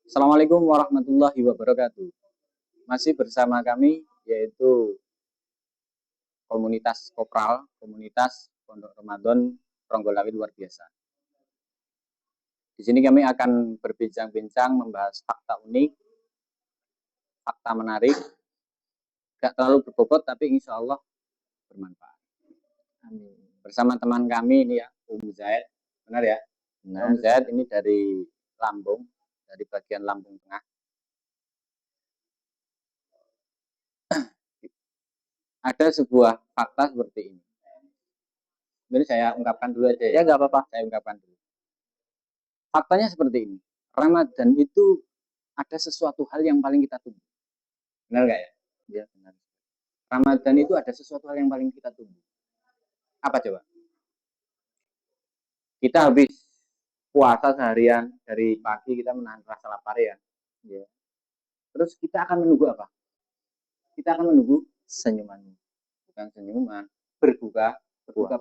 Assalamualaikum warahmatullahi wabarakatuh. Masih bersama kami yaitu komunitas Kopral, komunitas Pondok Ramadan Ronggolawe luar biasa. Di sini kami akan berbincang-bincang membahas fakta unik, fakta menarik, gak terlalu berbobot tapi insya Allah bermanfaat. Amin. Bersama teman kami ini ya, Zaid, benar ya? Benar. Zaid ini dari Lampung, dari bagian Lampung Tengah. Ada sebuah fakta seperti ini. Jadi saya ungkapkan dulu aja ya. Ya nggak apa-apa, saya ungkapkan dulu. Faktanya seperti ini. Ramadan itu ada sesuatu hal yang paling kita tunggu. Benar nggak ya? Ya benar. Ramadan itu ada sesuatu hal yang paling kita tunggu. Apa coba? Kita habis puasa seharian dari pagi kita menahan rasa lapar ya. Ya. Terus kita akan menunggu apa? Kita akan menunggu senyuman. Bukan senyuman, berbuka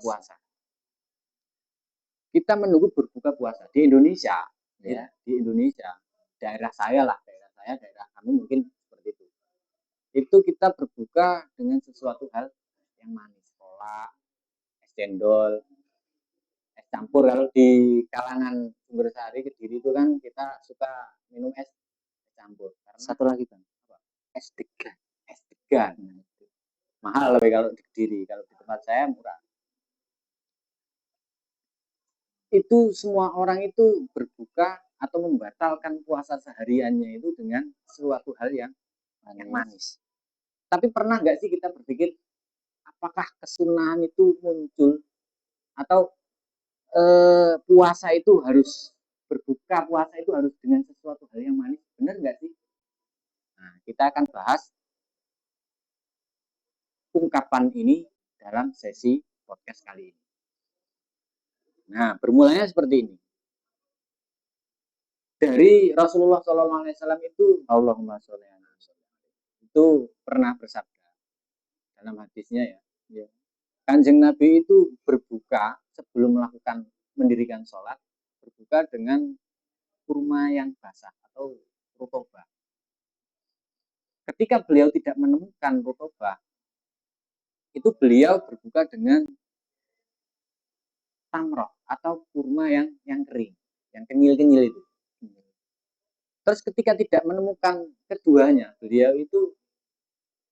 puasa. Kita menunggu berbuka puasa di Indonesia, ya, di Indonesia, daerah saya, daerah kami mungkin seperti itu. Itu kita berbuka dengan sesuatu hal yang manis, kolak, es cendol, es campur. Kalau di kalangan Sumbersari Kediri itu kan kita suka minum es campur. Karena satu lagi kan, es degan, es degan. Mahal lebih kalau di Kediri, kalau di tempat saya murah. Itu semua orang itu berbuka atau membatalkan puasa sehariannya itu dengan suatu hal yang manis. Tapi pernah nggak sih kita berpikir apakah kesunahan itu muncul atau puasa itu harus berbuka, puasa itu harus dengan sesuatu hal yang manis? Benar nggak sih? Nah, kita akan bahas ungkapan ini dalam sesi podcast kali ini. Nah, bermulanya seperti ini. Dari Rasulullah SAW itu, Allahumma sholli ala itu pernah bersabda dalam hadisnya ya. Kanjeng Nabi itu berbuka sebelum mendirikan sholat, berbuka dengan kurma yang basah atau rutobah. Ketika beliau tidak menemukan rutobah, itu beliau berbuka dengan tamroh atau kurma yang kering, yang kenyil-kenyil itu. Terus ketika tidak menemukan keduanya, beliau itu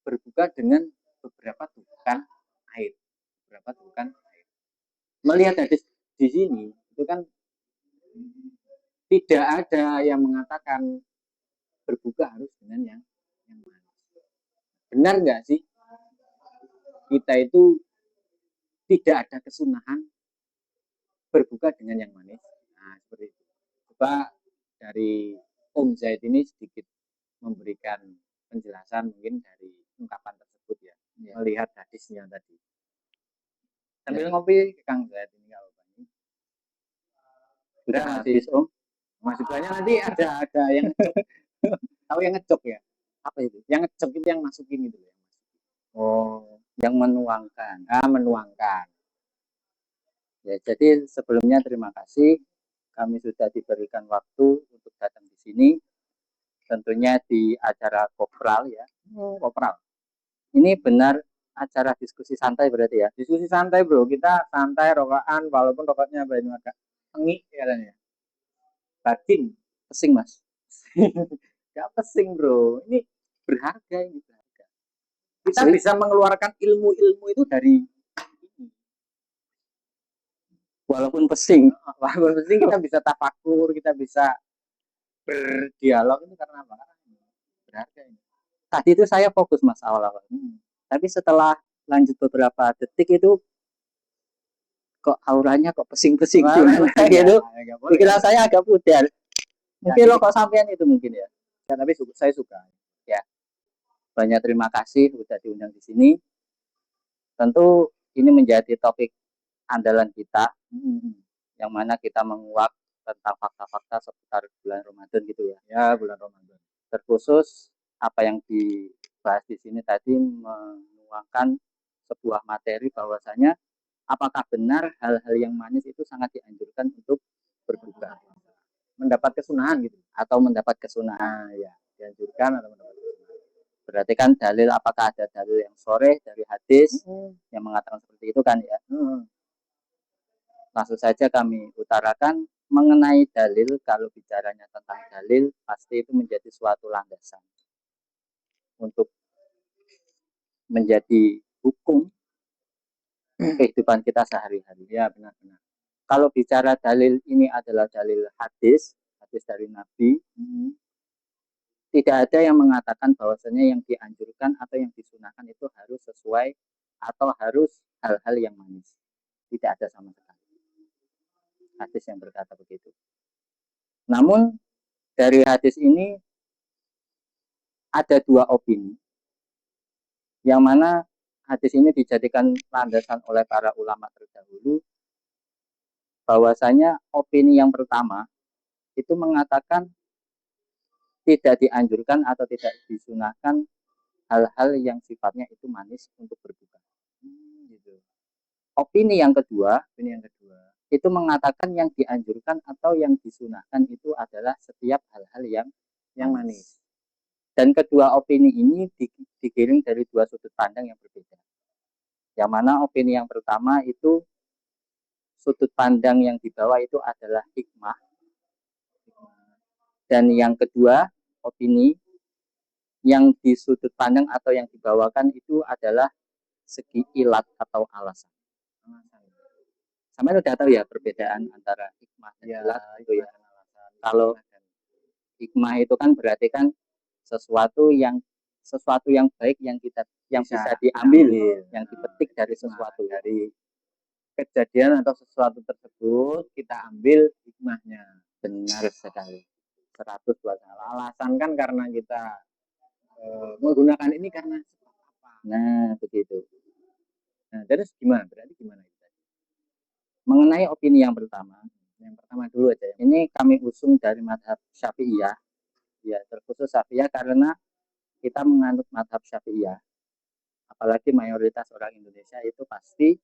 berbuka dengan beberapa tubukan air. Melihat hadis di sini, itu kan tidak ada yang mengatakan berbuka harus dengan yang manis. Benar nggak sih? Kita itu tidak ada kesunahan berbuka dengan yang manis. Nah, seperti itu. Coba dari Om Zaid ini sedikit memberikan penjelasan mungkin dari ungkapan tersebut ya. Melihat hadisnya tadi. Sambil ngopi Kang Zaid ini kalau ini. Sudah habis Om. Masih banyak nanti ada yang tahu yang ngecok ya? Apa itu? Yang ngecok itu yang masukin itu ya. Oh, yang menuangkan. Menuangkan. Ya, jadi sebelumnya terima kasih kami sudah diberikan waktu untuk datang di sini. Tentunya di acara Kopral ya. Kopral. Ini benar acara diskusi santai berarti ya. Diskusi santai bro, kita santai rokokan walaupun rokoknya banyak agak tengik katanya. Batin, pesing mas. Gak pesing bro, ini berharga ini berharga. Kita bisa mengeluarkan ilmu-ilmu itu dari ini. Walaupun pesing kita bisa tafakur, kita bisa berdialog itu karena apa? Berharga ini. Tadi itu saya fokus mas awal-awal. Tapi setelah lanjut beberapa detik itu kok auranya kok pesing-pesing gitu. Pikiran saya agak pudar. Mungkin lo kok sampean itu mungkin ya. Ya tapi saya suka. Ya. Banyak terima kasih sudah diundang di sini. Tentu ini menjadi topik andalan kita. Yang mana kita menguak tentang fakta-fakta seputar bulan Ramadan gitu ya. Ya, bulan Ramadan. Terkhusus apa yang dibahas di sini tadi menuangkan sebuah materi bahwasanya apakah benar hal-hal yang manis itu sangat dianjurkan untuk berbuka. mendapat kesunahan gitu. Atau mendapat kesunahan. Ya, dianjurkan atau mendapat kesunahan. Berarti kan dalil, apakah ada dalil yang sore dari hadis yang mengatakan seperti itu kan ya? Langsung saja kami utarakan mengenai dalil. Kalau bicaranya tentang dalil, pasti itu menjadi suatu landasan untuk menjadi hukum kehidupan kita sehari-hari. Ya, benar-benar. Kalau bicara dalil ini adalah dalil hadis dari Nabi, tidak ada yang mengatakan bahwasanya yang dianjurkan atau yang disunahkan itu harus sesuai atau harus hal-hal yang manis. Tidak ada sama sekali hadis yang berkata begitu. Namun dari hadis ini ada dua opini, yang mana hadis ini dijadikan landasan oleh para ulama terdahulu, bahwasanya opini yang pertama itu mengatakan tidak dianjurkan atau tidak disunahkan hal-hal yang sifatnya itu manis untuk berbuka. Gitu. Opini yang kedua itu mengatakan yang dianjurkan atau yang disunahkan itu adalah setiap hal-hal yang manis. Dan kedua opini ini digiring dari dua sudut pandang yang berbeda. Yang mana opini yang pertama itu sudut pandang yang dibawa itu adalah hikmah. Dan yang kedua opini yang di sudut pandang atau yang dibawakan itu adalah segi ilat atau alasan. Sama udah tahu ya perbedaan antara hikmah dan ilat itu ya. Kalau hikmah itu kan berarti kan sesuatu yang baik yang bisa diambil, yang dipetik dari sesuatu, dari kejadian atau sesuatu tersebut kita ambil hikmahnya. Benar sekali. 100%. Alasan kan karena kita menggunakan ini karena apa? Nah, begitu. Nah, terus gimana? Berarti gimana itu? Mengenai opini yang pertama dulu aja ya. Ini kami usung dari madhab Syafi'iyah. Ya, terkhusus Syafi'iyah karena kita menganut madhab Syafi'iyah. Apalagi mayoritas orang Indonesia itu pasti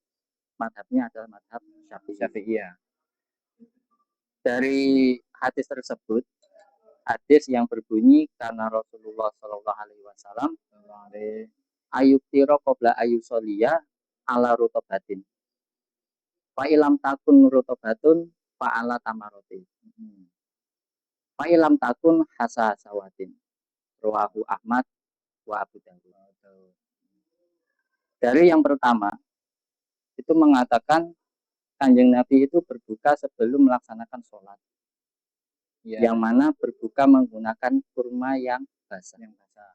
madhabnya adalah madhab Syafi'iyah. Dari hadis tersebut, hadis yang berbunyi karena Rasulullah Shallallahu Alaihi Wasallam ayub tiro qobla ayusolia ala rutobatin. Fa ilam takun rutobatun fa ala tamarotin. Fa ilam takun hasasawatin. Rawahu Ahmad wa Abu Dawud. Dari yang pertama itu mengatakan Kanjeng Nabi itu berbuka sebelum melaksanakan sholat. Ya. Yang mana berbuka menggunakan kurma yang basah.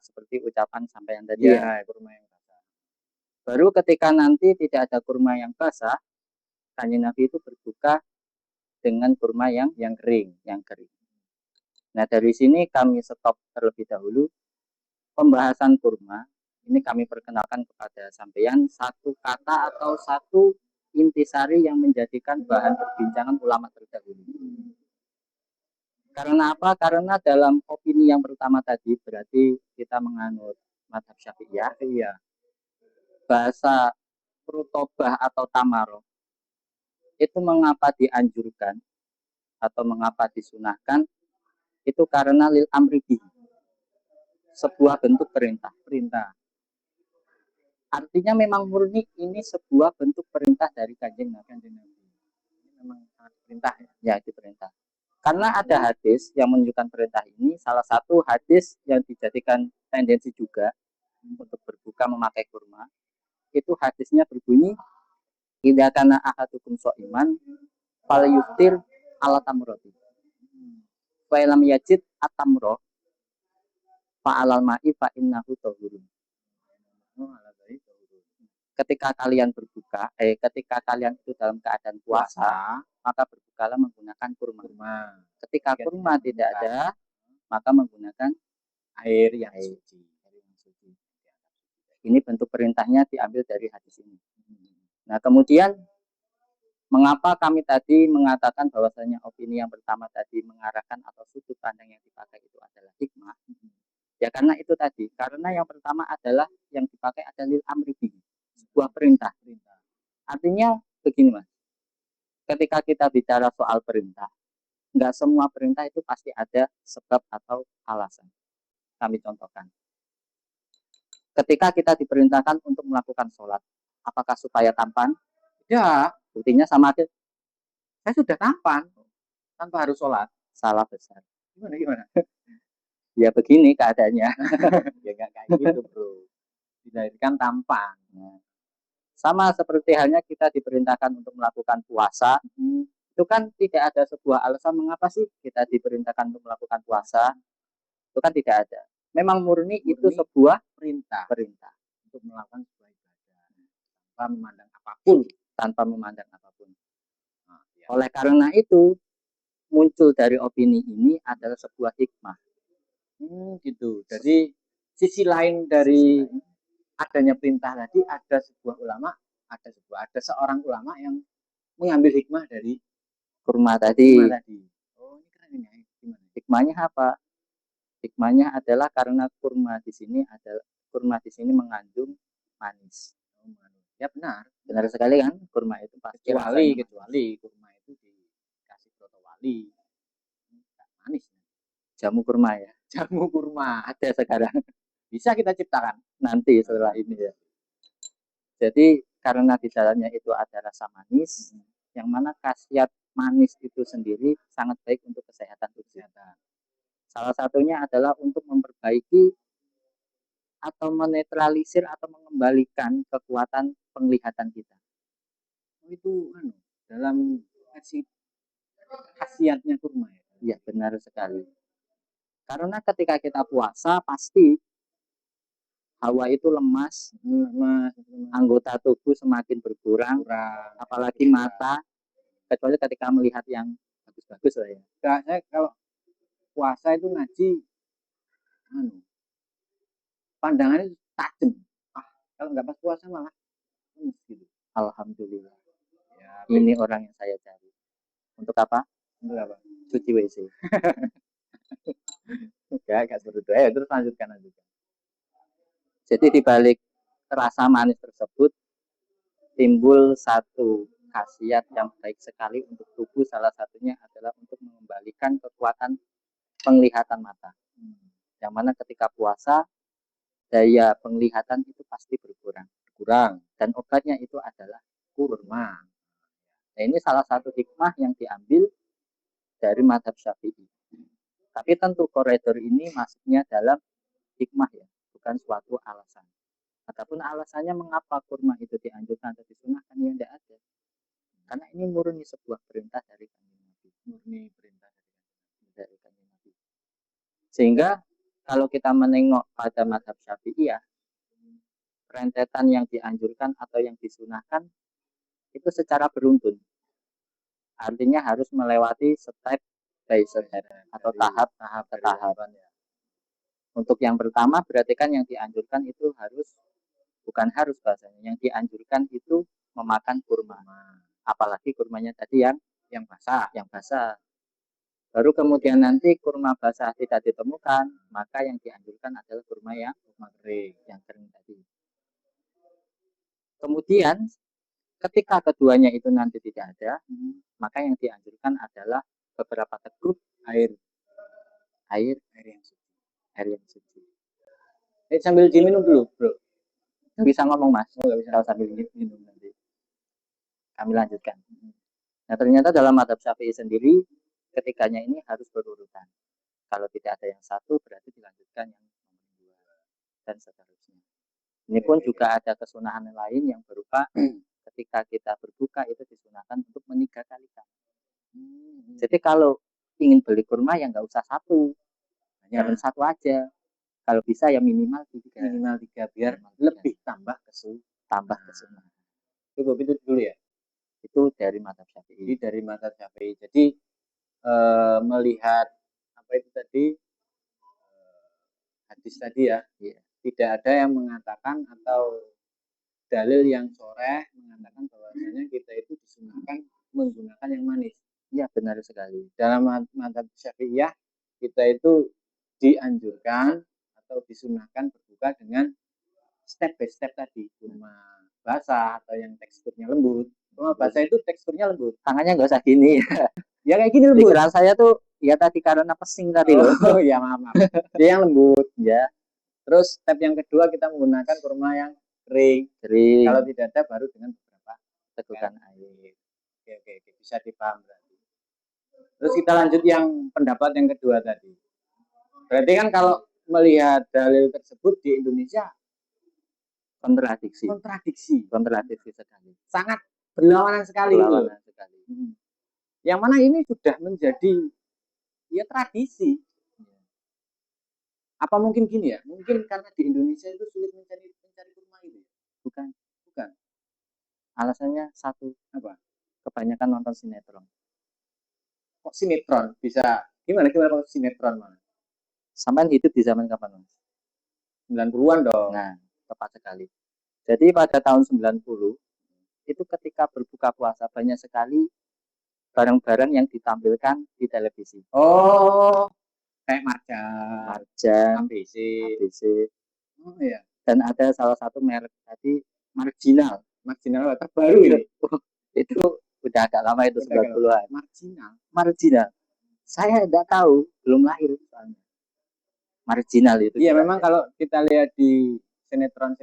Seperti ucapan sampai yang tadi ya. Kurma yang basah. Baru ketika nanti tidak ada kurma yang basah, Kanjeng Nabi itu berbuka dengan kurma yang kering. Nah, dari sini kami stop terlebih dahulu pembahasan kurma. Ini kami perkenalkan kepada sampeyan satu kata atau satu intisari yang menjadikan bahan perbincangan ulama terdahulu. Karena apa? Karena dalam opini yang pertama tadi berarti kita menganut mazhab Syafi'iyah. Iya. Bahasa rutobah atau tamaro itu mengapa dianjurkan atau mengapa disunahkan itu karena lil amri bihi. Sebuah bentuk perintah. Artinya memang murni ini sebuah bentuk perintah dari Kanjeng Nabi. Memang perintah ya diperintah. Karena ada hadis yang menunjukkan perintah ini, salah satu hadis yang dijadikan tendensi juga untuk berbuka memakai kurma, itu hadisnya berbunyi, idza kana ahadukum sha'iman falyuftir ala tamrati. Fa lam yajid at-tamra fa alal ma'i fa innahu tahurun. Ketika kalian berbuka, ketika kalian itu dalam keadaan puasa, maka berbukalah menggunakan kurma. Ketika kurma tidak ada, maka menggunakan air yang suci. Ini bentuk perintahnya diambil dari hadis ini. Nah, kemudian mengapa kami tadi mengatakan bahwasanya opini yang pertama tadi mengarahkan atau sudut pandang yang dipakai itu adalah hikmah? Ya karena itu tadi, karena yang pertama adalah yang dipakai adalah lil amri bihi, sebuah perintah. Artinya begini Mas, ketika kita bicara soal perintah, nggak semua perintah itu pasti ada sebab atau alasan. Kami contohkan. Ketika kita diperintahkan untuk melakukan sholat, apakah supaya tampan? Ya, Buktinya sama aja, saya sudah tampan tanpa harus sholat. salah besar. Gimana? Ya begini keadaannya. Ya nggak kayak gitu bro. Dilahirkan tampan. Nah, sama seperti halnya kita diperintahkan untuk melakukan puasa, itu kan tidak ada sebuah alasan mengapa sih kita diperintahkan untuk melakukan puasa. Itu kan tidak ada. Memang murni itu sebuah perintah perintah untuk melakukan sebuah ibadah tanpa memandang apapun. tanpa memandang apapun. Nah, ya. Oleh karena itu, muncul dari opini ini adalah sebuah hikmah. Gitu. Jadi sisi lain dari adanya perintah tadi ada seorang ulama yang mengambil hikmah dari Kurma tadi. Oh, ini keren ini. Gimana? Hikmahnya apa? Hikmahnya adalah karena kurma di sini mengandung manis. Ya benar sekali kan, kurma itu pasti kecuali kurma itu dikasih proto wali. Manis. Jamu kurma ya. Jamu kurma Ada sekarang. Bisa kita ciptakan Nanti setelah ini ya. Jadi karena di dalamnya itu ada rasa manis, yang mana khasiat manis itu sendiri sangat baik untuk kesehatan tubuh. Salah satunya adalah untuk memperbaiki atau menetralisir atau mengembalikan kekuatan penglihatan kita. Itu dalam versi khasiatnya kurma ya. Iya, benar sekali. Karena ketika kita puasa pasti hawa itu lemas, anggota tubuh semakin berkurang, apalagi mata, kecuali ketika melihat yang bagus-bagus lah ya. Saya kalau puasa itu ngaji, pandangannya tajam. Kalau nggak pas puasa malah gitu. Alhamdulillah. Ya, ini orang yang saya cari. Untuk apa? Untuk apa? Cuci WC. Gak seperti itu. Terus lanjutkan. Jadi di balik rasa manis tersebut timbul satu khasiat yang baik sekali untuk tubuh. Salah satunya adalah untuk mengembalikan kekuatan penglihatan mata. Yang mana ketika puasa daya penglihatan itu pasti berkurang. Dan obatnya itu adalah kurma. Nah, ini salah satu hikmah yang diambil dari mazhab Syafi'i. Tapi tentu koridor ini masuknya dalam hikmah ya, bukan suatu alasan. Ataupun alasannya mengapa kurma itu dianjurkan atau disunahkan ya tidak ada. Karena ini murni sebuah perintah dari Kanjeng Nabi. Dari Kanjeng Nabi. Sehingga kalau kita menengok pada mazhab Syafi'iyah, rentetan yang dianjurkan atau yang disunahkan itu secara beruntun. Artinya harus melewati step by step atau tahap ke tahap. Untuk yang pertama berarti kan yang dianjurkan itu bukan harus bahasanya, yang dianjurkan itu memakan kurma. Apalagi kurmanya tadi yang basah. Baru kemudian nanti kurma basah tidak ditemukan, maka yang dianjurkan adalah kurma yang kering tadi. Kemudian ketika keduanya itu nanti tidak ada, maka yang dianjurkan adalah beberapa teguk air yang suci. Sambil diminum dulu, bro. Nggak bisa ngomong, Mas. Nggak bisa. Kalau sambil minum nanti. Kami lanjutkan. Nah, ternyata dalam mazhab Syafi'i sendiri, ketiganya ini harus berurutan. Kalau tidak ada yang satu, berarti dilanjutkan yang nomor 2 dan seterusnya. Ini pun juga ada kesunahan lain yang berupa ketika kita berbuka itu disunahkan untuk meniga kalikan. Jadi kalau ingin beli kurma ya nggak usah satu, jangan satu aja. Kalau bisa ya minimal 3 biar lebih tambah kesunahan. Cukup itu dulu ya. Itu dari mazhab Syafi'i. Jadi melihat apa itu tadi hadis tadi ya, tidak ada yang mengatakan atau dalil yang sore mengatakan bahwasanya kita itu disunahkan menggunakan yang manis. Iya, benar sekali. Dalam mazhab Syafi'iyah kita itu dianjurkan atau disunahkan berbuka dengan step by step tadi, kurma basah atau yang teksturnya lembut. Kurma basah itu teksturnya lembut, tangannya nggak usah gini. Ya kayak gini lembut. Pikiran saya tuh ya tadi karena pesing tadi loh. Oh ya maaf. Dia yang lembut. Ya, Terus step yang kedua kita menggunakan kurma yang kering. kering, Kalau tidak ada baru dengan beberapa tegukan air. Oke, bisa dipaham berarti. Terus kita lanjut yang pendapat yang kedua tadi. Berarti kan kalau melihat dalil tersebut di Indonesia Kontradiksi, kontradiksi sekali. sangat berlawanan sekali gitu. Berlawanan sekali. Yang mana ini sudah menjadi ya tradisi. Apa mungkin gini ya? Mungkin karena di Indonesia itu sulit mencari kurma itu. Bukan. Bukan. Alasannya satu, Apa? kebanyakan nonton sinetron. Kok sinetron bisa gimana kalau sinetron mana? Sampai hidup di zaman kapan, Mas? 90-an dong. Nah, tepat sekali. Jadi pada tahun 90 itu ketika berbuka puasa banyak sekali barang-barang yang ditampilkan di televisi. Oh, kayak marjan, ABC. Oh iya. Dan ada salah satu merek tadi marginal terbaru ini. Itu udah agak lama itu 90-an. Marginal. Saya tidak tahu, belum lahir soalnya. Marginal itu. Iya, memang kalau kita lihat di sinetron,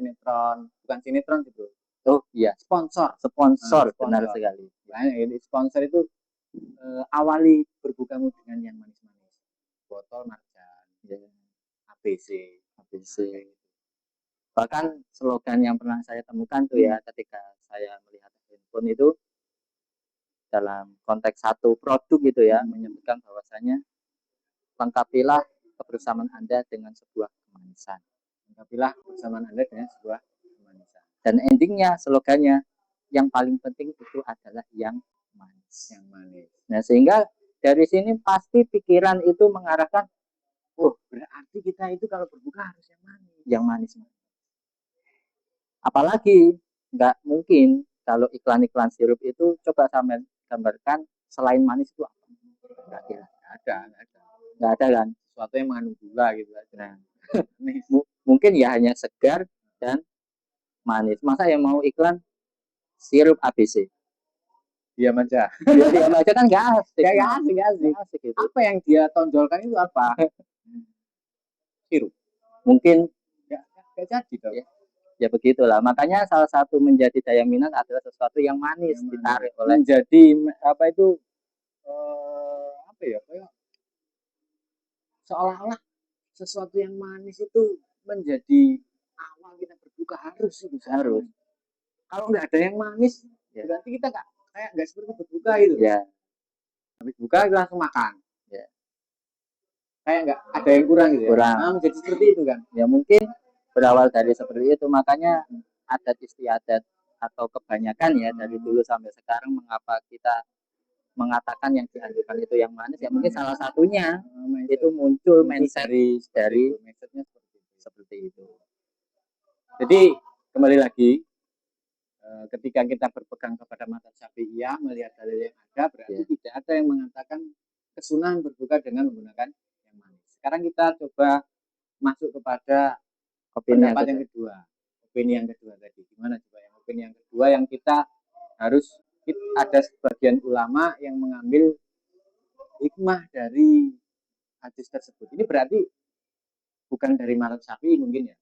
bukan sinetron itu. Oh iya, sponsor, benar sekali. Banyak ini sponsor itu awali berbukamu dengan yang manis-manis. Botol marjan, ABC. Bahkan slogan yang pernah saya temukan tuh ya ketika saya melihat handphone itu dalam konteks satu produk gitu ya, menyebutkan bahwasanya lengkapilah kebersamaan Anda dengan sebuah kemanisan. Dan endingnya slogannya yang paling penting itu adalah yang manis. Nah, sehingga dari sini pasti pikiran itu mengarahkan, oh berarti kita itu kalau berbuka harus yang manis. Apalagi nggak mungkin kalau iklan-iklan sirup itu coba sampai gambarkan selain manis itu apa? Nggak ada kan? Sesuatu yang mengandung gula gitu. Nah, mungkin ya hanya segar dan manis. Masa yang mau iklan sirup ABC? Diam aja. Diam aja kan nggak asik. Nggak asik gitu. Apa yang dia tonjolkan itu apa? Sirup. Mungkin nggak jadi dong. Ya begitulah. Makanya salah satu menjadi daya minat adalah sesuatu yang manis ditarik oleh menjadi apa itu apa ya? Kayak seolah-olah sesuatu yang manis itu menjadi awal kita berbuka harus. Kalau nggak ada yang manis, ya berarti kita nggak seperti berbuka itu. Ya. Habis buka kita langsung makan. Ya. Kayak nggak ada yang kurang gitu. Kurang. Nah, menjadi seperti itu kan. Ya mungkin berawal dari seperti itu, makanya adat istiadat atau kebanyakan ya dari dulu sampai sekarang mengapa kita mengatakan yang dianjurkan itu yang manis ya mungkin salah satunya itu muncul mindset dari seperti itu. Jadi kembali lagi ketika kita berpegang kepada mazhab Syafi'iyah melihat dalil yang ada berarti tidak ada yang mengatakan kesunahan berbuka dengan menggunakan yang manis. Sekarang kita coba masuk kepada pendapat yang kedua. Opini yang kedua tadi. Gimana coba yang opini yang kedua yang kita harus ada sebagian ulama yang mengambil hikmah dari hadis tersebut. Ini berarti bukan dari mazhab Syafi'i mungkin ya.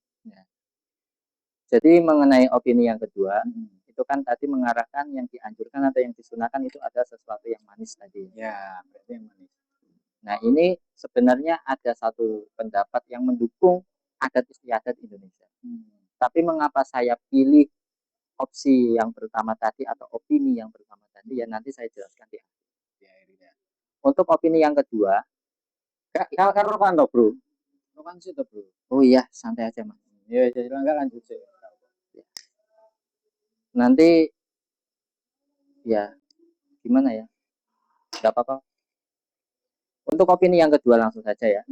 Jadi mengenai opini yang kedua, itu kan tadi mengarahkan yang dianjurkan atau yang disunahkan itu ada sesuatu yang manis tadi. Ya, berarti yang manis. Nah, ini sebenarnya ada satu pendapat yang mendukung adat istiadat Indonesia. Tapi mengapa saya pilih opsi yang pertama tadi atau opini yang pertama tadi ya nanti saya jelaskan di akhir. Untuk opini yang kedua, kalau Rovanto bro, Rovanto bro. Oh iya, santai aja mas. Ya, jadi enggak lanjut sih. Nanti ya gimana ya? Gak apa-apa. Untuk opini yang kedua langsung saja ya.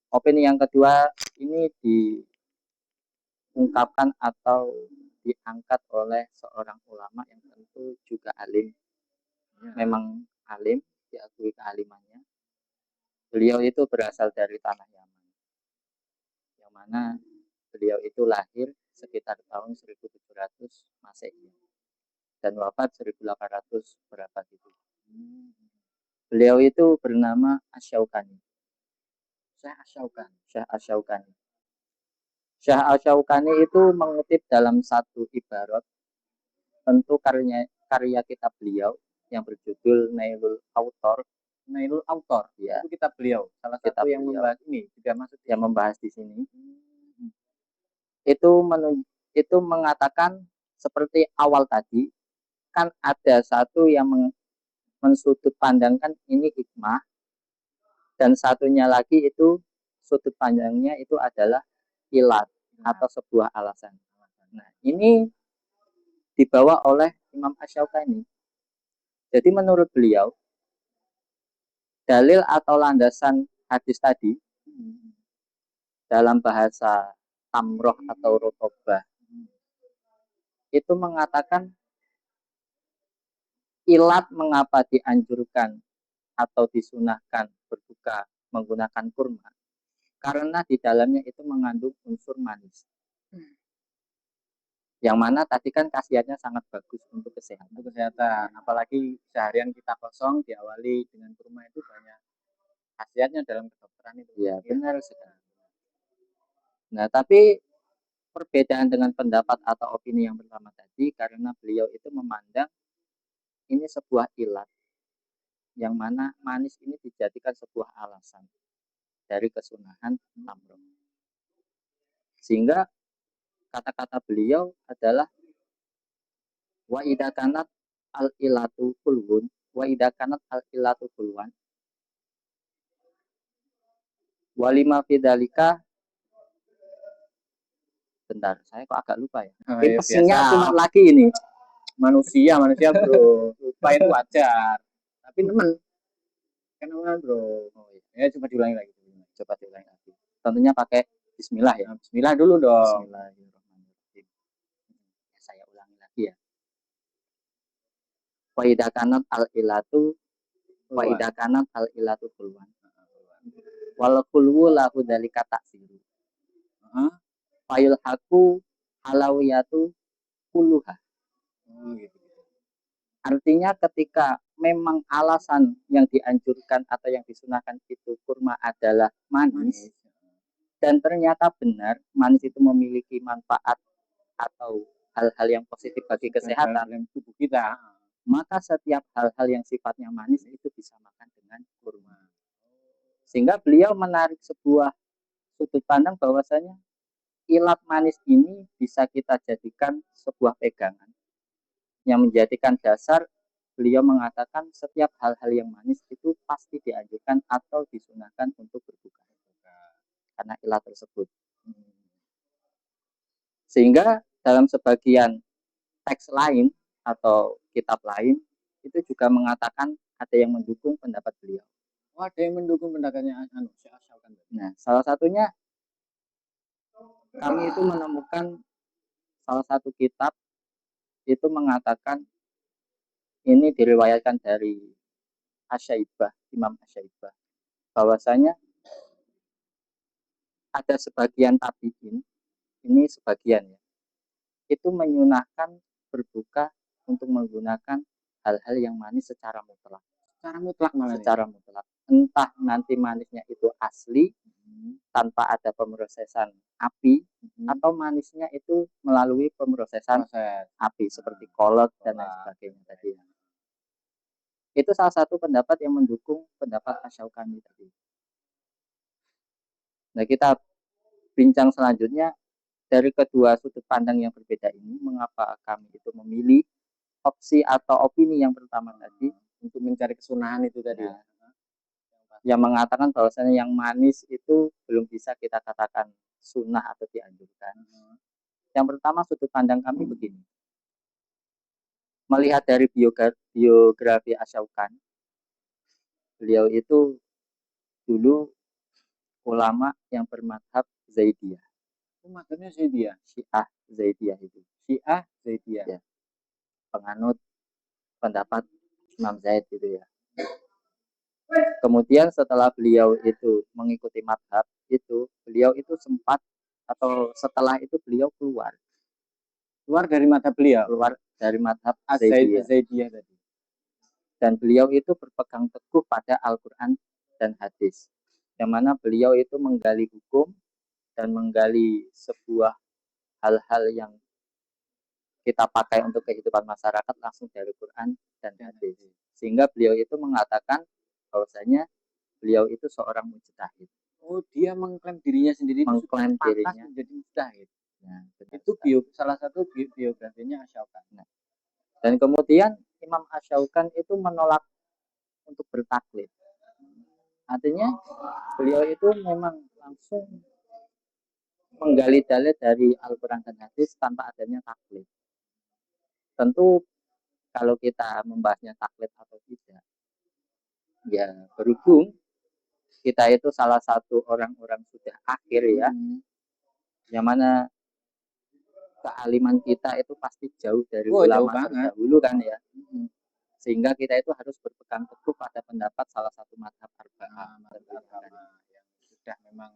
Opini yang kedua ini diungkapkan atau diangkat oleh seorang ulama yang tentu juga alim. Memang alim, diakui kealimannya. Beliau itu berasal dari tanah Yaman. Yang mana beliau itu lahir sekitar tahun 1700 Masehi dan wafat 1800 berapa gitu. Beliau itu bernama Asy-Syaukani. Syekh Asy-Syaukani. Syekh Asy-Syaukani. Syekh Asy-Syaukani itu mengutip dalam satu ibarat tentu karya kitab beliau yang berjudul Nailul Autor. Nailul Autor, Ya, itu kitab beliau. Salah kitab satu yang beliau. membahas ini juga masuk yang membahas di sini. Itu mengatakan seperti awal tadi, kan ada satu yang mensudut pandangkan ini hikmah, dan satunya lagi itu sudut pandangnya itu adalah ilat atau sebuah alasan. Nah, ini dibawa oleh Imam Asy-Syaukani. Jadi menurut beliau, dalil atau landasan hadis tadi dalam bahasa tamroh atau rotobah itu mengatakan ilat mengapa dianjurkan atau disunahkan berbuka menggunakan kurma, karena di dalamnya itu mengandung unsur manis. Yang mana tadi kan khasiatnya sangat bagus untuk kesehatan. Untuk kesehatan, apalagi seharian kita kosong diawali dengan kurma itu banyak khasiatnya dalam kedokteran itu. Ya, benar sekali. Nah, tapi perbedaan dengan pendapat atau opini yang pertama tadi, karena beliau itu memandang ini sebuah ilat, yang mana manis ini dijadikan sebuah alasan dari kesunahan tamroh. Sehingga kata-kata beliau adalah wa idza kanat al ilatu kulun wa idza kanat al ilatu kulwan walima fidzalika. Bentar, saya kok agak lupa ya. Oh, Ini ya, pesingnya biasa. kumat lagi ini. Manusia bro, lupa itu wajar. Tapi teman, kan bro. Oh, iya. Ya coba diulangi lagi. Coba diulangi lagi. Tentunya pakai Bismillah ya. Nah, Bismillah dulu dong. Bismillahirrahmanirrahim. Ya, saya ulangi lagi ya. Wa idza kanat al ilatu wa idza kanat al ilatu kulwan. Wal kulwu lahu dzalika taksiru. Fayul haku halawiyatu kulluha. Gitu. Artinya ketika memang alasan yang dianjurkan atau yang disunahkan itu kurma adalah manis, dan ternyata benar manis itu memiliki manfaat atau hal-hal yang positif bagi kesehatan dalam tubuh kita, maka setiap hal-hal yang sifatnya manis itu disamakan dengan kurma. Sehingga beliau menarik sebuah sudut pandang bahwasanya ilat manis ini bisa kita jadikan sebuah pegangan yang menjadikan dasar beliau mengatakan setiap hal-hal yang manis itu pasti dianjurkan atau disunahkan untuk berbuka karena ilat tersebut. Sehingga dalam sebagian teks lain atau kitab lain itu juga mengatakan ada yang mendukung pendapat beliau. Oh, ada yang mendukung pendapatnya Nah, salah satunya kami itu menemukan salah satu kitab itu mengatakan ini diriwayatkan dari Asy-Syaibah, Imam Asy-Syaibah, bahwasanya ada sebagian tabi'in, ini sebagian ya, itu menyunahkan berbuka untuk menggunakan hal-hal yang manis secara mutlak. Secara mutlak. Entah nanti manisnya itu asli tanpa ada pemrosesan api, atau manisnya itu melalui pemrosesan api seperti kolak dan lain sebagainya tadi. Itu salah satu pendapat yang mendukung pendapat Asy-Syaukani tadi. Nah, kita bincang selanjutnya dari kedua sudut pandang yang berbeda ini, mengapa kami itu memilih opsi atau opini yang pertama tadi untuk mencari kesunahan itu tadi. Nah, yang mengatakan bahwasanya yang manis itu belum bisa kita katakan sunnah atau dianjurkan. Yang pertama sudut pandang kami begini. Melihat dari biografi Asy-Syaukani, beliau itu dulu ulama yang bermadhab Zaidiyah. Madhabnya Zaidiyah, Syiah Zaidiyah itu. Syiah Zaidiyah. Ya. Penganut pendapat Imam Zaid gitu ya. Kemudian setelah beliau itu mengikuti madhab itu, beliau itu sempat atau setelah itu beliau keluar dari madhab beliau, keluar dari madhab Zaidiyah tadi. Dan beliau itu berpegang teguh pada Al-Quran dan hadis, yang mana beliau itu menggali hukum dan menggali sebuah hal-hal yang kita pakai untuk kehidupan masyarakat langsung dari Quran dan hadis. Sehingga beliau itu mengatakan bahwasanya beliau itu seorang mujtahid. Oh, dia mengklaim dirinya sendiri Mengklaim itu sudah pantas dirinya. menjadi mujtahid. Nah, Itu salah satu biografinya Asyaukan. Nah, dan kemudian Imam Asyaukan itu menolak untuk bertaklid. Artinya beliau itu memang langsung menggali dalil dari Al-Quran dan hadis tanpa adanya taklid. Tentu kalau kita membahasnya taklid atau tidak, ya berhubung kita itu salah satu orang-orang sudah akhir ya, yang mana kealiman kita itu pasti jauh dari ulama terdahulu kan ya. Sehingga kita itu harus berpegang teguh pada pendapat salah satu mazhab arba'ah yang sudah memang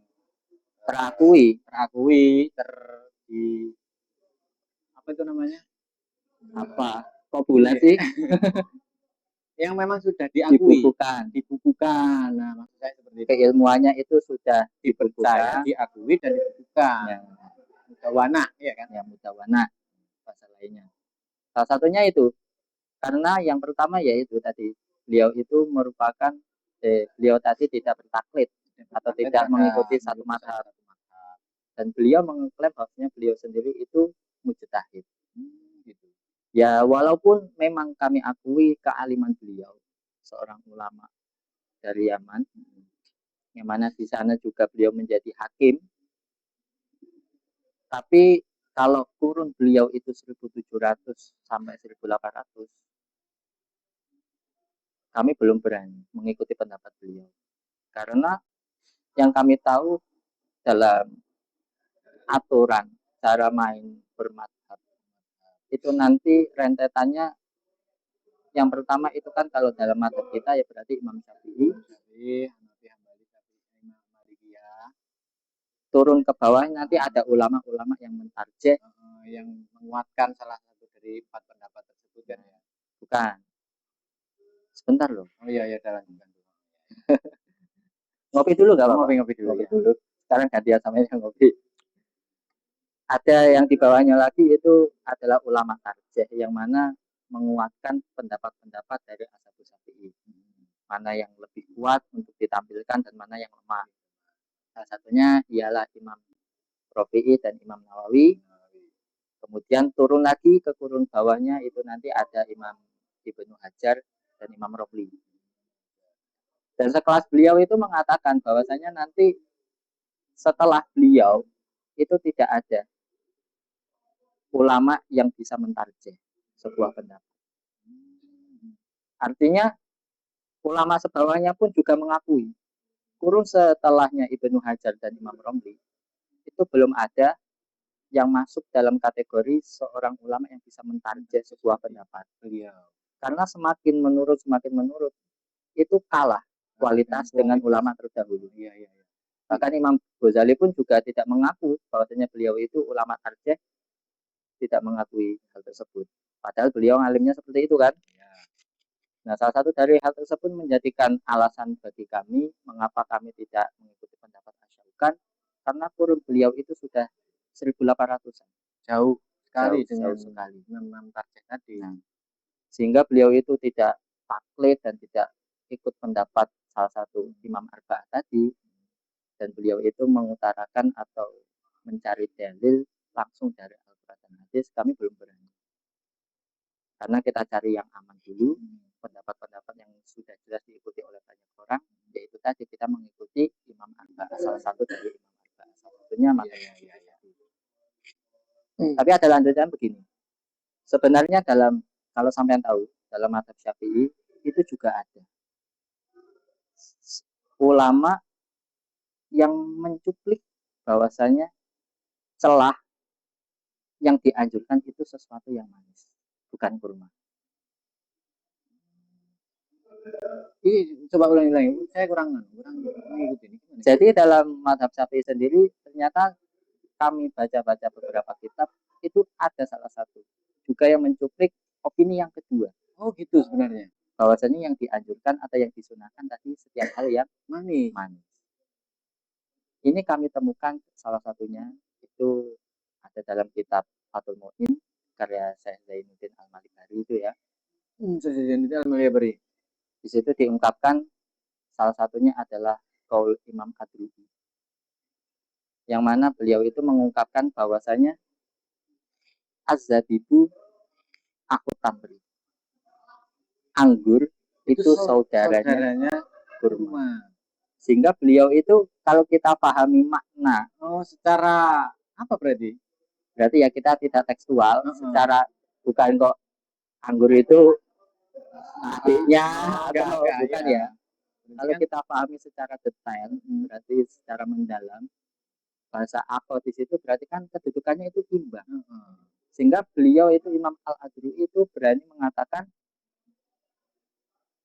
terakui di apa itu namanya? Apa? Kok bulat sih? Yang memang sudah diakui, dibukukan. Nah, maksud saya seperti itu. Keilmuannya itu sudah dipercaya, diakui dan dibukukan. Ya. Mudawana, ya kan? Ya, mudawana. Bahasa lainnya. Salah satunya itu karena yang pertama yaitu tadi beliau itu merupakan beliau tadi tidak bertaklid atau tidak mengikuti satu mazhab. Dan beliau mengklaim bahwasanya beliau sendiri itu mujtahid. Gitu. Ya walaupun memang kami akui kealiman beliau seorang ulama dari Yaman, yang mana di sana juga beliau menjadi hakim, tapi kalau kurun beliau itu 1700 sampai 1800, kami belum berani mengikuti pendapat beliau karena yang kami tahu dalam aturan cara main bermadhab itu nanti rentetannya yang pertama itu kan kalau dalam madhab kita ya berarti Imam Syafi'i, turun ke bawah nanti ada ulama-ulama yang mentarjeh, yang menguatkan salah satu dari 4 pendapat tersebut kan ya. Bukan. Sebentar loh. Oh iya jalan. Ngopi dulu gak apa-apa? Ngopi dulu. Sekarang gantian sama yang ngopi. Ada yang di bawahnya lagi itu adalah ulama tarjih yang mana menguatkan pendapat-pendapat dari Ashabus Syafi'i. Mana yang lebih kuat untuk ditampilkan dan mana yang lemah. Salah satunya ialah Imam Rafi'i dan Imam Nawawi. Kemudian turun lagi ke kurun bawahnya itu nanti ada Imam Ibnu Hajar dan Imam Romli. Dan sekelas beliau itu mengatakan bahwasanya nanti setelah beliau itu tidak ada ulama yang bisa mentarjih sebuah pendapat. Artinya ulama sebawahnya pun juga mengakui kurun setelahnya Ibnu Hajar dan Imam Romli itu belum ada yang masuk dalam kategori seorang ulama yang bisa mentarjih sebuah pendapat. Karena semakin menurut itu kalah kualitas dengan ulama terdahulu. Bahkan Imam Ghazali pun juga tidak mengaku bahwasanya beliau itu ulama tarjih, tidak mengakui hal tersebut. Padahal beliau alimnya seperti itu kan. Nah, salah satu dari hal tersebut menjadikan alasan bagi kami mengapa kami tidak mengikuti pendapat Asyaukan, karena kurun beliau itu sudah 1800-an. Jauh sekali memang tarjih tadi. Nah, sehingga beliau itu tidak taklid dan tidak ikut pendapat salah satu Imam Arba'ah tadi, dan beliau itu mengutarakan atau mencari dalil langsung dari Al-Quran dan hadis. Kami belum berani karena kita cari yang aman dulu, pendapat-pendapat yang sudah jelas diikuti oleh banyak orang, yaitu tadi kita mengikuti Imam Arba'ah, salah satu dari Imam Arba'ah, salah satunya Tapi ada lanjutan begini, sebenarnya dalam, kalau sampean tahu, dalam mazhab Syafi'i itu juga ada ulama yang mencuplik bahwasanya celah yang dianjurkan itu sesuatu yang manis, bukan kurma. Coba ulangi, saya kurang mengikuti. Jadi dalam mazhab Syafi'i sendiri ternyata kami baca-baca beberapa kitab itu ada salah satu juga yang mencuplik opini yang kedua. Oh gitu sebenarnya. bahwasanya yang dianjurkan atau yang disunahkan tadi setiap hal yang manis. Ini kami temukan salah satunya itu ada dalam kitab Fathul Mu'in karya Syekh Zainuddin Al-Malibari itu ya. Syekh Zainuddin Al-Malibari. Di situ diungkapkan salah satunya adalah qaul Imam Adru'i, yang mana beliau itu mengungkapkan bahwasanya az-zabibu akut tamri, anggur itu saudaranya kurma. Sehingga beliau itu kalau kita pahami makna secara apa berarti ya kita tidak tekstual, secara bukan kok anggur itu adiknya atau bukan ya. Kalau kita pahami secara detail, berarti secara mendalam, bahasa akal di situ berarti kan kedudukannya itu imbang. Sehingga beliau itu Imam Al-Adru'i itu berani mengatakan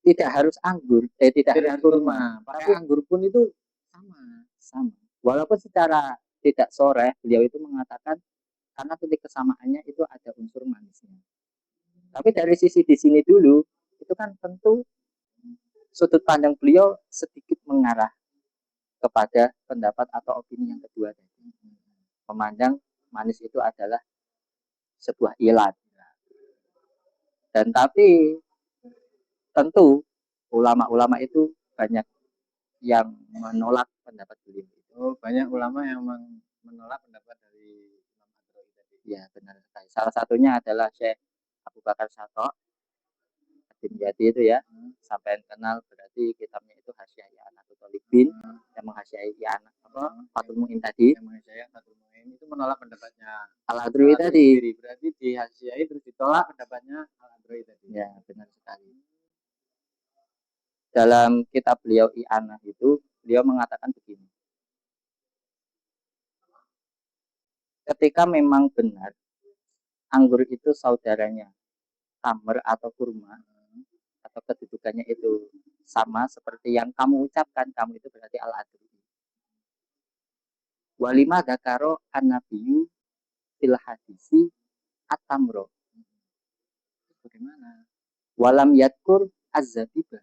tidak harus anggur, tidak harus kurma, tapi anggur pun itu sama. Walaupun secara tidak sore, beliau itu mengatakan karena titik kesamaannya itu ada unsur manisnya. Tapi dari sisi di sini dulu, itu kan tentu sudut pandang beliau sedikit mengarah kepada pendapat atau opini yang kedua tadi. Memandang manis itu adalah sebuah ilat. Dan tapi tentu ulama-ulama itu banyak yang menolak pendapat beliau. Banyak ulama yang menolak pendapat dari Imam Adru'i tadi. Ya, benar sekali. Salah satunya adalah Syekh Abu Bakar Syato' Ad-Dimyati itu ya. Sampai kenal berarti kitabnya itu Hasyiah I'anatul Thalibin, yang menghasyiai Fathul Mu'in tadi. Yang menghasyiai Fathul Mu'in itu menolak pendapatnya Al-Adru'i tadi. Berarti dihasyiai terus ditolak pendapatnya Al-Adru'i tadi. Ya, benar sekali. Dalam kitab beliau I'anah itu, beliau mengatakan begini. Ketika memang benar anggur itu saudaranya tamr atau kurma, atau kedudukannya itu sama seperti yang kamu ucapkan, kamu itu berarti Al-Adru'i. Walima dzakaro an-nabiyyu fil hadisi at-tamro. Bagaimana? Walam yadkur az-zabiba.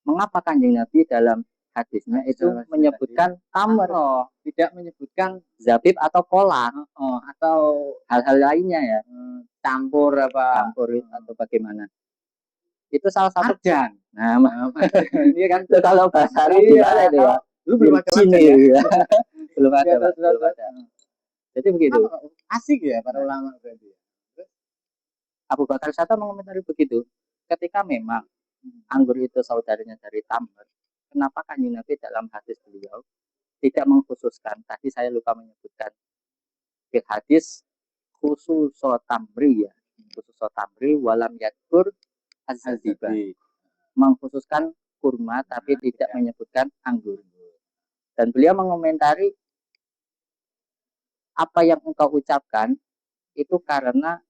Mengapa Kanjeng Nabi dalam hadisnya itu menyebutkan tamr, tidak menyebutkan zabib atau kolak atau hal-hal lainnya ya, campur atau bagaimana? Itu salah satu marjan. Nah, ini kan itu kalau bahasa Arab gimana itu ya? Lu belum ada marjan ya? belum ada. Jadi begitu. Asik ya para ulama berarti. Abu Bakar Syato mengomentari begitu. Ketika memang anggur itu saudaranya dari tamr, kenapa Kanjeng Nabi dalam hadis beliau tidak mengkhususkan? Tadi saya lupa menyebutkan fil hadis khusus tamri ya, khusus tamri walam yakur az-zabiba, mengkhususkan kurma tapi tidak menyebutkan anggur. Dan beliau mengomentari apa yang engkau ucapkan itu karena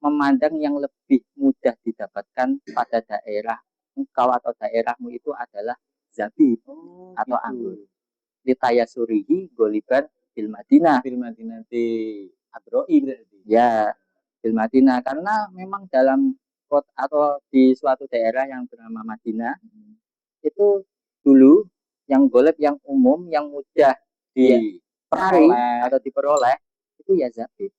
memandang yang lebih mudah didapatkan pada daerah engkau atau daerahmu itu adalah zabib atau gitu. Anggur. Litaya surihi goliban bil Madinah. Bil Madinah di Adru'i berarti. Ya, bil Madinah karena memang dalam kota atau di suatu daerah yang bernama Madinah itu dulu yang goleb yang umum yang mudah diperoleh atau diperoleh itu ya zabib,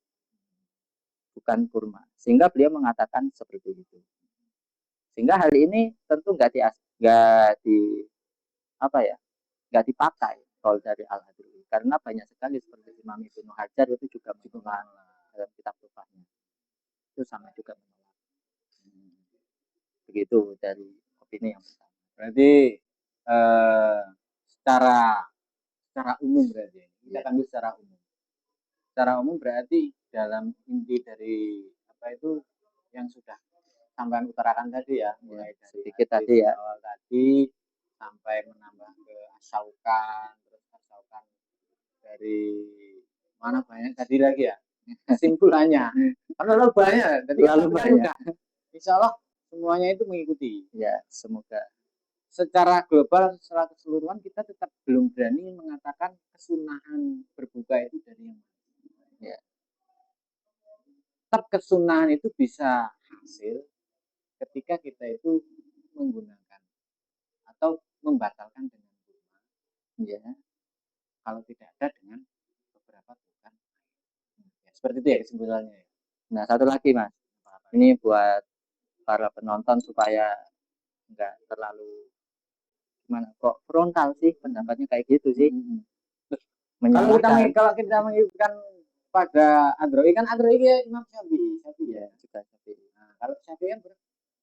bukan kurma. Sehingga beliau mengatakan seperti itu. Sehingga hal ini tentu nggak dipakai kalau dari Al-Adru'i karena banyak sekali seperti Imam Ibnu Hajar itu juga menolak dalam kitab Tuhfahnya. Itu sama juga menolak. Begitu dari opini yang pertama. Berarti secara umum berarti kita ambil secara umum. Secara umum berarti dalam inti dari apa itu yang sudah sampai utarakan tadi ya, mulai dari sedikit tadi ya awal tadi sampai menambah ke asaukan, terus asaukan dari mana banyak tadi lagi ya kesimpulannya karena terlalu banyak tadi udah insya Allah semuanya itu mengikuti ya, semoga. Secara global, secara keseluruhan kita tetap belum berani mengatakan kesunahan berbuka itu dari yang mana. Ya. Tetap kesunahan itu bisa hasil ketika ketika kita itu menggunakan atau membatalkan dengan kurma, ya, kalau tidak ada dengan beberapa Tuhan. Ya, seperti itu ya kesimpulannya. Nah, satu lagi Mas, ini buat para penonton supaya nggak terlalu gimana kok frontal sih pendapatnya kayak gitu sih. Kalau kita mengikutkan pada Android kan Android ya Imam Syafi'i ya juga Syafi'i. Nah, kalau Syafi'i kan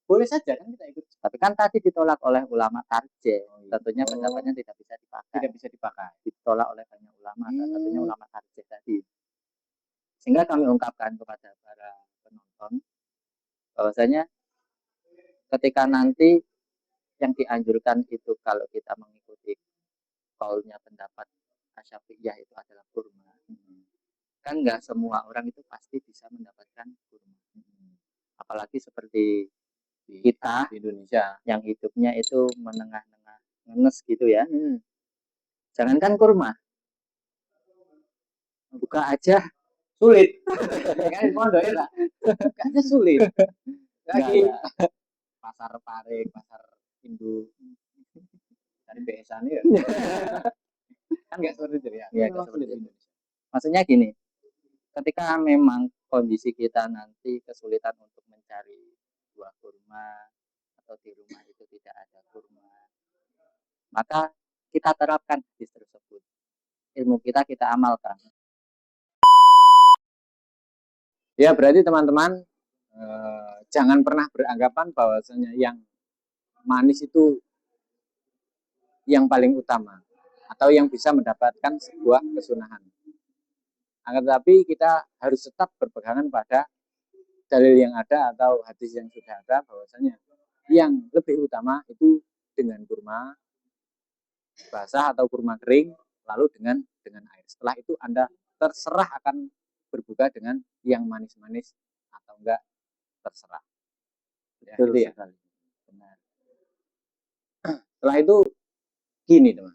boleh saja kan kita ikut. Tapi kan tadi ditolak oleh ulama tarjih. Tentunya pendapatnya tidak bisa dipakai. Tidak bisa dipakai. Ditolak oleh banyak ulama, salah satunya ulama tarjih tadi. Sehingga kami ungkapkan kepada para penonton bahwasanya ketika nanti yang dianjurkan itu kalau kita mengikuti kaulnya pendapat Asyafi'iyah itu adalah kurma. Kan nggak semua orang itu pasti bisa mendapatkan kurma. Apalagi seperti kita di Indonesia yang hidupnya itu menengah-nengah ngenes gitu ya. Jangankan kurma, buka aja sulit. Kan pondok ya lah. Bukanya sulit. Lagi pasar Pare, pasar Indo. Dari besan ya. Kan nggak seperti itu ya. Ya seperti itu. Maksudnya gini, ketika memang kondisi kita nanti kesulitan untuk mencari buah kurma atau di rumah itu tidak ada kurma, maka kita terapkan hadis tersebut. Ilmu kita amalkan. Ya berarti teman-teman jangan pernah beranggapan bahwasanya yang manis itu yang paling utama atau yang bisa mendapatkan sebuah kesunahan. Akan tetapi kita harus tetap berpegangan pada dalil yang ada atau hadis yang sudah ada bahwasanya yang lebih utama itu dengan kurma basah atau kurma kering lalu dengan air. Setelah itu Anda terserah akan berbuka dengan yang manis-manis atau enggak terserah. Ya, Betul gitu ya. sekali. Benar. Setelah itu gini teman.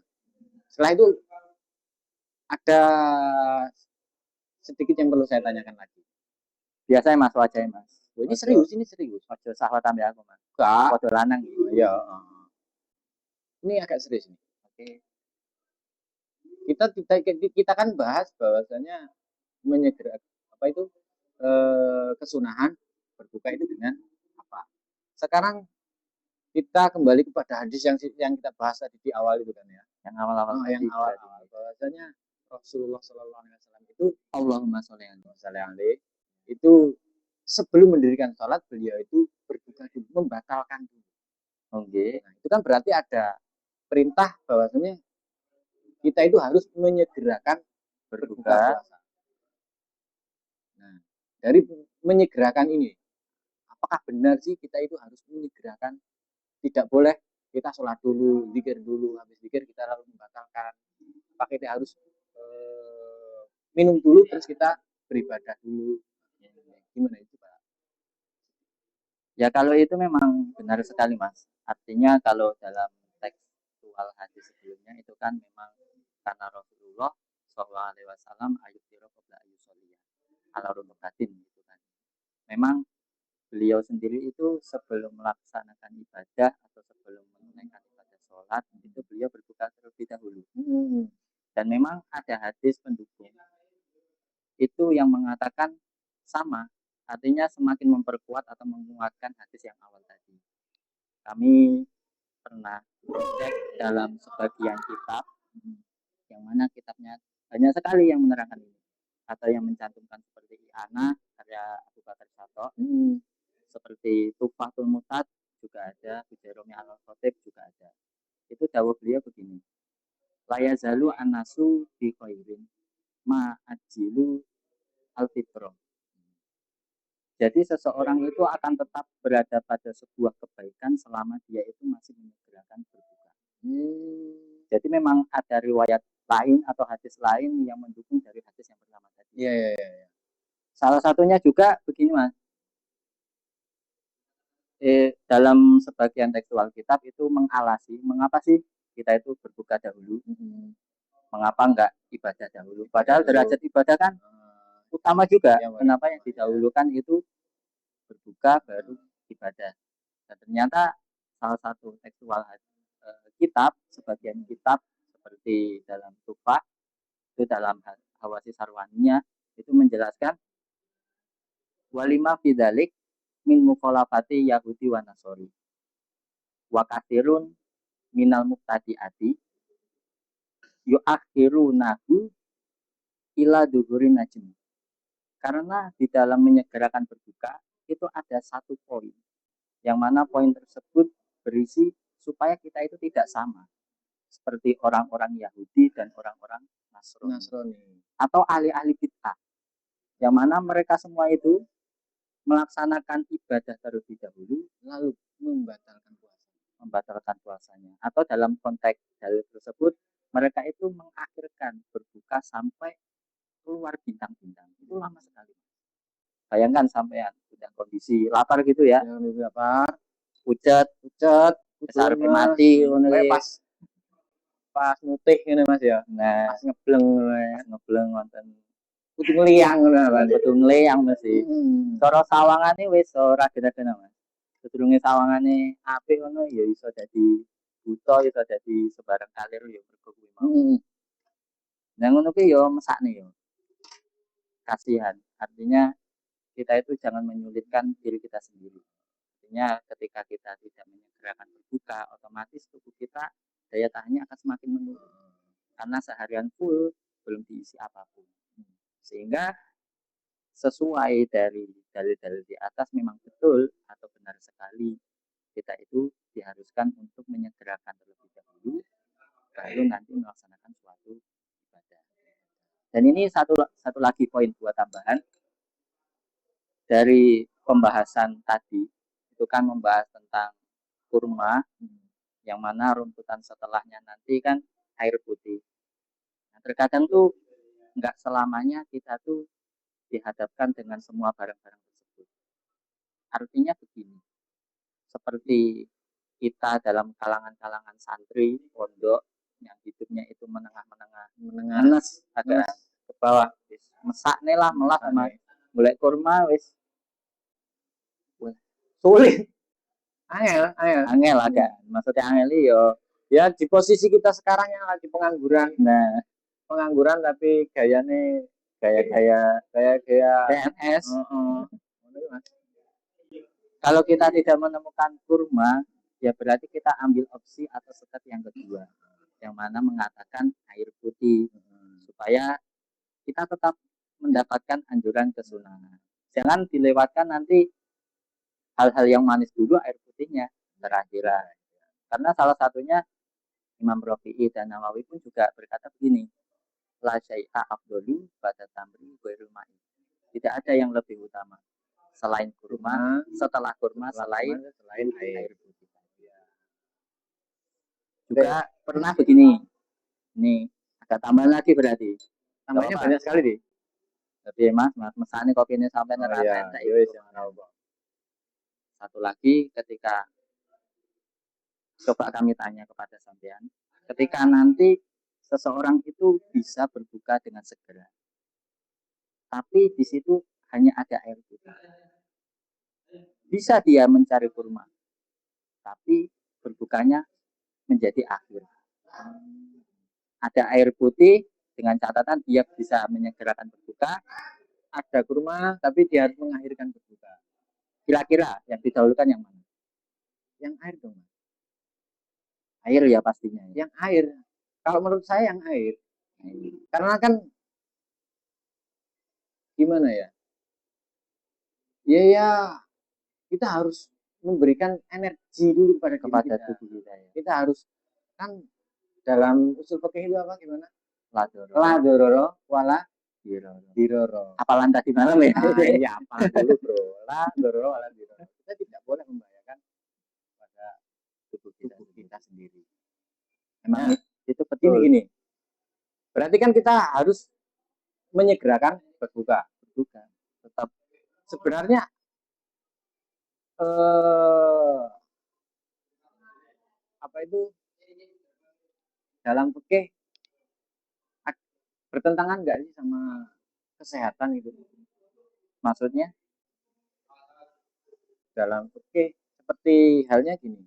Setelah itu ada sedikit yang perlu saya tanyakan lagi. Biasanya Mas wajahnya Mas. Ini serius. Ojo sahabat ambil aku Mas. Enggak. Ojo lanang gitu. Ya. Ini agak serius nih. Oke. Kita kan bahas bahwasanya menyegera apa itu kesunahan berbuka itu dengan apa. Sekarang kita kembali kepada hadis yang kita bahas tadi di awal itu kan ya. Yang awal-awal yang awal bahwasanya Rasulullah Shallallahu Alaihi Wasallam itu Allahumma sholli alaihi itu sebelum mendirikan sholat beliau itu berbuka dulu, membatalkan dulu. Oke. Nah, itu kan berarti ada perintah bahwasanya kita itu harus menyegerakan berbuka puasa. Nah, dari menyegerakan ini, apakah benar sih kita itu harus menyegerakan? Tidak boleh kita sholat dulu, zikir dulu, habis zikir kita lalu membatalkan. Apakah kita harus minum dulu terus kita beribadah dulu? Gimana itu Pak? Ya kalau itu memang benar sekali Mas. Artinya kalau dalam tekstual hadis sebelumnya itu kan memang karena Rasulullah Shallallahu Alaihi Wasallam ayat tiro qabla ayusoliyah ala rutubatin gitu kan. Memang beliau sendiri itu sebelum melaksanakan ibadah atau sebelum menunaikan ibadah sholat itu beliau berbuka terlebih dahulu. Dan memang ada hadis pendukung itu yang mengatakan sama. Artinya semakin memperkuat atau menguatkan hadis yang awal tadi. Kami pernah cek dalam sebagian kitab, yang mana kitabnya banyak sekali yang menerangkan ini. Atau yang mencantumkan seperti I'ana, karya Abu Bakar Sato, seperti Tuhfatul Mutad juga ada, Bujairumi Al-Khatib juga ada. Itu dawuh beliau begini. La yazalu an-nasu bi khairin ma ajilu al-fitro. Jadi seseorang itu akan tetap berada pada sebuah kebaikan selama dia itu masih menyegerakan berbuka. Jadi memang ada riwayat lain atau hadis lain yang mendukung dari hadis yang pertama tadi. Iya. Salah satunya juga begini Mas. Dalam sebagian tekstual kitab itu mengalasi, mengapa sih kita itu berbuka dahulu? Mengapa enggak ibadah dahulu? Padahal derajat ibadah kan utama juga. Kenapa yang didahulukan itu berbuka baru ibadah? Dan ternyata salah satu tekstual kitab, sebagian kitab seperti dalam Tufah, itu dalam Hawasi Sarwaninya, itu menjelaskan walima fidalik min mukhalafati Yahudi wa Nasori wa kathirun minal muqtadiati yuakhirunahu ila duhurin najm. Karena di dalam menyegerakan berbuka itu ada satu poin, yang mana poin tersebut berisi supaya kita itu tidak sama seperti orang-orang Yahudi dan orang-orang Nasrani atau ahli-ahli bid'ah, yang mana mereka semua itu melaksanakan ibadah terlebih dahulu lalu membatalkan puasanya, atau dalam konteks dalil tersebut mereka itu mengakhirkan berbuka sampai keluar bintang-bintang. Itu lama sekali. Bayangkan sampean udah kondisi lapar gitu ya, lapar, pucet, besar mati, pas mutih ini Mas ya. Nah, pas ngebleng wonten kudu ngliang mesti. Cara sawangane wis ora gena-gena Mas. Sedurunge sawangane apik ngono ya iso dadi buta, iso dadi sebarang kalir ya mergo kuwi mau. Nah ngono ki ya mesakne ya. Kasihan. Artinya kita itu jangan menyulitkan diri kita sendiri. Artinya ketika kita tidak menyegerakan berbuka, otomatis tubuh kita daya tahannya akan semakin menurun. Karena seharian full belum diisi apapun. Sehingga sesuai dari dalil-dalil di atas memang betul atau benar sekali kita itu diharuskan untuk menyegerakan terlebih dahulu baru nanti melaksanakan suatu ibadah. Dan ini satu lagi poin buat tambahan dari pembahasan tadi, itu kan membahas tentang kurma, yang mana runtutan setelahnya nanti kan air putih. Nah, terkadang tuh nggak selamanya kita tuh dihadapkan dengan semua barang-barang tersebut. Artinya begini, seperti kita dalam kalangan-kalangan santri, pondok, yang hidupnya itu menengah agak ke bawah, mesak nih lah, melas sama mulai kurma wis sulit, angel agak, maksudnya angel ya di posisi kita sekarang yang lagi pengangguran. Nah, pengangguran tapi gayanya gaya PNS. Kalau kita tidak menemukan kurma, ya berarti kita ambil opsi atau step yang kedua, yang mana mengatakan air putih, supaya kita tetap mendapatkan anjuran kesunahan. Jangan dilewatkan nanti hal-hal yang manis dulu, air putihnya terakhir. Karena salah satunya Imam Rafi'i dan Nawawi pun juga berkata begini, la syai'a afdolu pada tamri ghairul ma'i. Tidak ada yang lebih utama selain kurma, setelah kurma selain air putih. Juga pernah begini, ini ada tambahan lagi berarti. Tambahnya banyak sekali deh. Tapi mas mesane kopi ini sampai neraka. Satu lagi, ketika coba kami tanya kepada sampean, ketika nanti seseorang itu bisa berbuka dengan segera, tapi di situ hanya ada air putih. Bisa dia mencari kurma, tapi berbukanya menjadi akhir. Ada air putih dengan catatan dia bisa menyegerakan berbuka. Ada kurma, tapi dia harus mengakhirkan berbuka. Kira-kira yang didahulukan yang mana? Yang air dong. Air ya pastinya. Yang air. Kalau menurut saya yang air. Karena kan gimana ya? Ya kita harus memberikan energi dulu kepada tubuh kita ya. Kita harus kan dalam usul fikih itu apa gimana? La dororo wala diroro. Apalan tadi malam ya? Iya, apa dulu bro. La dororo wala diroro. Kita tidak boleh membahayakan pada tubuh kita sendiri. Memang itu betul. Ini. Berarti kan kita harus menyegerakan berbuka. Tetap sebenarnya apa itu dalam fikih bertentangan nggak sih sama kesehatan itu? Maksudnya dalam fikih Seperti halnya gini.